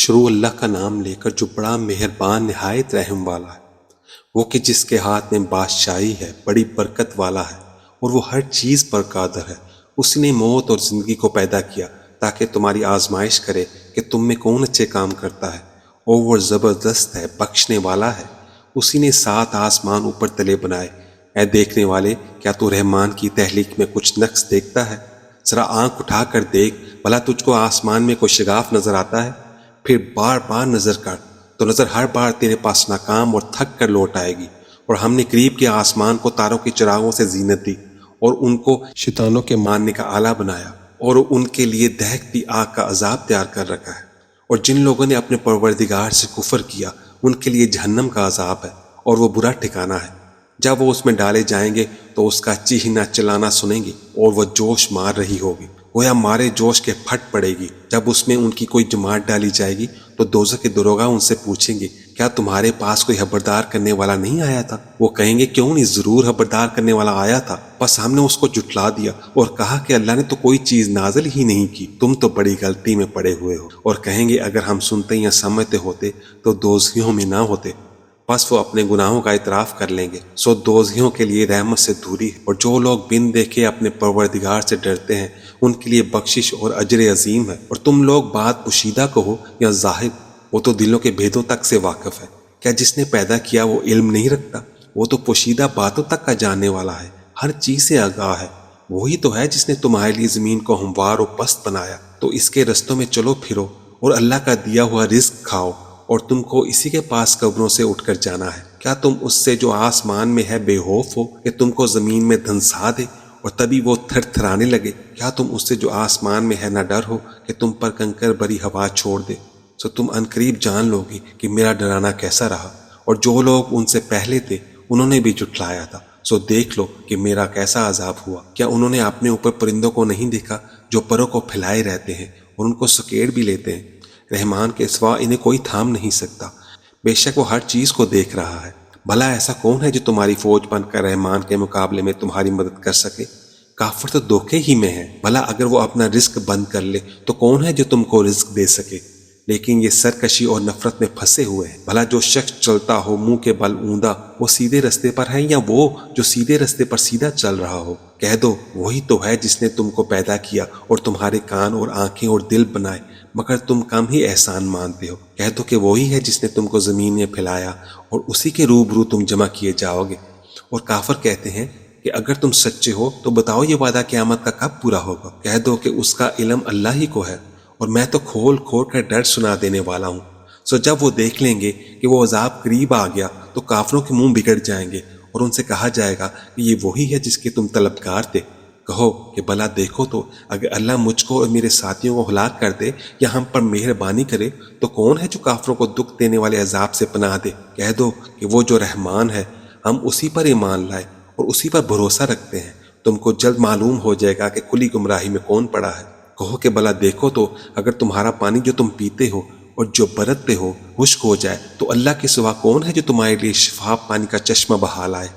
شروع اللہ کا نام لے کر جو بڑا مہربان نہایت رحم والا ہے، وہ کہ جس کے ہاتھ میں بادشاہی ہے، بڑی برکت والا ہے اور وہ ہر چیز پر قادر ہے۔ اس نے موت اور زندگی کو پیدا کیا تاکہ تمہاری آزمائش کرے کہ تم میں کون اچھے کام کرتا ہے، اور وہ زبردست ہے، بخشنے والا ہے۔ اسی نے 7 آسمان اوپر تلے بنائے۔ اے دیکھنے والے، کیا تو رحمان کی تخلیق میں کچھ نقص دیکھتا ہے؟ ذرا آنکھ اٹھا کر دیکھ، بھلا تجھ کو آسمان میں کوئی شگاف نظر آتا ہے؟ پھر بار بار نظر کر تو نظر ہر بار تیرے پاس ناکام اور تھک کر لوٹ آئے گی۔ اور ہم نے قریب کے آسمان کو تاروں کے چراغوں سے زینت دی اور ان کو شیطانوں کے ماننے کا آلہ بنایا، اور ان کے لیے دہکتی آگ کا عذاب تیار کر رکھا ہے۔ اور جن لوگوں نے اپنے پروردگار سے کفر کیا ان کے لیے جہنم کا عذاب ہے، اور وہ برا ٹھکانہ ہے۔ جب وہ اس میں ڈالے جائیں گے تو اس کا چیخنا چلانا سنیں گے، اور وہ جوش مار رہی ہوگی، گویا مارے جوش کے پھٹ پڑے گی۔ جب اس میں ان کی کوئی جماعت ڈالی جائے گی تو دوزخ کے دروغہ ان سے پوچھیں گے، کیا تمہارے پاس کوئی خبردار کرنے والا نہیں آیا تھا؟ وہ کہیں گے، کیوں نہیں، ضرور خبردار کرنے والا آیا تھا، بس ہم نے اس کو جھٹلا دیا اور کہا کہ اللہ نے تو کوئی چیز نازل ہی نہیں کی، تم تو بڑی غلطی میں پڑے ہوئے ہو۔ اور کہیں گے، اگر ہم سنتے یا سمجھتے ہوتے تو دوزخیوں میں نہ ہوتے۔ پس وہ اپنے گناہوں کا اعتراف کر لیں گے، سو دوزخیوں کے لیے رحمت سے دوری ہے۔ اور جو لوگ بن دیکھے اپنے پروردگار سے ڈرتے ہیں ان کے لیے بخشش اور اجر عظیم ہے۔ اور تم لوگ بات پوشیدہ کہو یا ظاہر، وہ تو دلوں کے بھیدوں تک سے واقف ہے۔ کیا جس نے پیدا کیا وہ علم نہیں رکھتا؟ وہ تو پوشیدہ باتوں تک کا جاننے والا ہے، ہر چیز سے آگاہ ہے۔ وہی تو ہے جس نے تمہارے لیے زمین کو ہموار و پست بنایا، تو اس کے رستوں میں چلو پھرو اور اللہ کا دیا ہوا رزق کھاؤ، اور تم کو اسی کے پاس قبروں سے اٹھ کر جانا ہے۔ کیا تم اس سے جو آسمان میں ہے بے خوف ہو کہ تم کو زمین میں دھنسا دے اور تبھی وہ تھر تھرانے لگے؟ کیا تم اس سے جو آسمان میں ہے نہ ڈر ہو کہ تم پر کنکر بری ہوا چھوڑ دے؟ سو تم عنقریب جان لو گے کہ میرا ڈرانا کیسا رہا۔ اور جو لوگ ان سے پہلے تھے انہوں نے بھی جھٹلایا تھا، سو دیکھ لو کہ میرا کیسا عذاب ہوا۔ کیا انہوں نے اپنے اوپر پرندوں کو نہیں دیکھا جو پروں کو پھیلائے رہتے ہیں اور ان کو سکیڑ بھی لیتے ہیں؟ رحمان کے سوا انہیں کوئی تھام نہیں سکتا، بے شک وہ ہر چیز کو دیکھ رہا ہے۔ بھلا ایسا کون ہے جو تمہاری فوج بن کر رحمان کے مقابلے میں تمہاری مدد کر سکے؟ کافر تو دھوکے ہی میں ہے۔ بھلا اگر وہ اپنا رزق بند کر لے تو کون ہے جو تم کو رزق دے سکے؟ لیکن یہ سرکشی اور نفرت میں پھنسے ہوئے ہیں۔ بھلا جو شخص چلتا ہو منہ کے بل اوندا، وہ سیدھے رستے پر ہے یا وہ جو سیدھے رستے پر سیدھا چل رہا ہو؟ کہہ دو، وہی تو ہے جس نے تم کو پیدا کیا اور تمہارے کان اور آنکھیں اور دل بنائے، مگر تم کم ہی احسان مانتے ہو۔ کہہ دو کہ وہی ہے جس نے تم کو زمین میں پھیلایا اور اسی کے روبرو تم جمع کیے جاؤ گے۔ اور کافر کہتے ہیں کہ اگر تم سچے ہو تو بتاؤ یہ وعدہ قیامت کا کب پورا ہوگا؟ کہہ دو کہ اس کا علم اللہ ہی کو ہے، اور میں تو کھول کھول کر ڈر سنا دینے والا ہوں۔ سو جب وہ دیکھ لیں گے کہ وہ عذاب قریب آ گیا تو کافروں کے منہ بگڑ جائیں گے، اور ان سے کہا جائے گا کہ یہ وہی ہے جس کے تم طلبگار تھے۔ کہو کہ بھلا دیکھو تو، اگر اللہ مجھ کو اور میرے ساتھیوں کو ہلاک کر دے یا ہم پر مہربانی کرے تو کون ہے جو کافروں کو دکھ دینے والے عذاب سے پناہ دے؟ کہہ دو کہ وہ جو رحمان ہے، ہم اسی پر ایمان لائے اور اسی پر بھروسہ رکھتے ہیں۔ تم کو جلد معلوم ہو جائے گا کہ کھلی گمراہی میں کون پڑا ہے۔ کہو کہ بھلا دیکھو تو، اگر تمہارا پانی جو تم پیتے ہو اور جو برتتے ہو خشک ہو جائے تو اللہ کے سوا کون ہے جو تمہارے لیے شفاف پانی کا چشمہ بہا لائے؟